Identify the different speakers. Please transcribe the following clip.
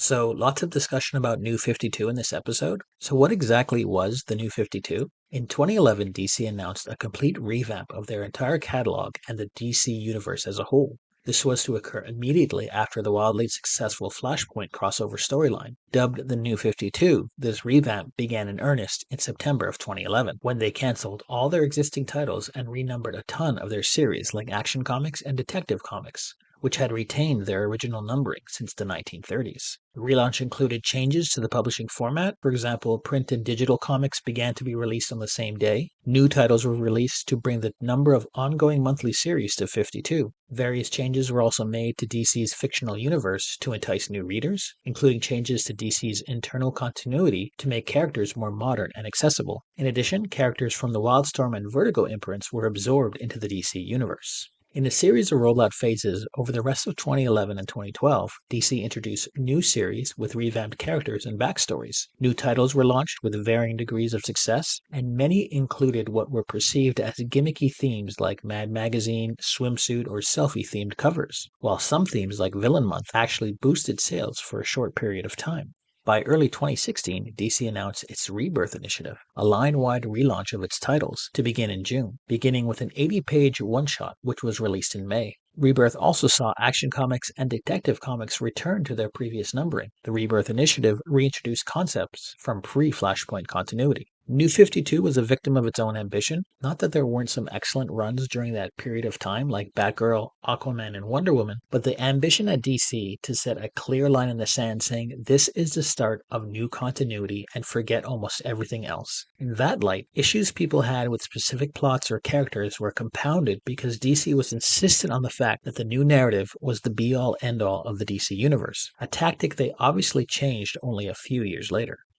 Speaker 1: So, lots of discussion about New 52 in this episode. So, what exactly was the New 52? In 2011, DC announced a complete revamp of their entire catalog and the DC universe as a whole. This was to occur immediately after the wildly successful Flashpoint crossover storyline. Dubbed the New 52, this revamp began in earnest in September of 2011, when they cancelled all their existing titles and renumbered a ton of their series like Action Comics and Detective Comics, which had retained their original numbering since the 1930s. The relaunch included changes to the publishing format. For example, print and digital comics began to be released on the same day. New titles were released to bring the number of ongoing monthly series to 52. Various changes were also made to DC's fictional universe to entice new readers, including changes to DC's internal continuity to make characters more modern and accessible. In addition, characters from the Wildstorm and Vertigo imprints were absorbed into the DC universe. In a series of rollout phases over the rest of 2011 and 2012, DC introduced new series with revamped characters and backstories. New titles were launched with varying degrees of success, and many included what were perceived as gimmicky themes like Mad Magazine, swimsuit, or selfie-themed covers, while some themes like Villain Month actually boosted sales for a short period of time. By early 2016, DC announced its Rebirth initiative, a line-wide relaunch of its titles, to begin in June, beginning with an 80-page one-shot which was released in May. Rebirth also saw Action Comics and Detective Comics return to their previous numbering. The Rebirth initiative reintroduced concepts from pre-Flashpoint continuity. New 52 was a victim of its own ambition. Not that there weren't some excellent runs during that period of time, like Batgirl, Aquaman, and Wonder Woman, but the ambition at DC to set a clear line in the sand saying this is the start of new continuity and forget almost everything else. In that light, issues people had with specific plots or characters were compounded because DC was insistent on the fact that the new narrative was the be-all end-all of the DC universe, a tactic they obviously changed only a few years later.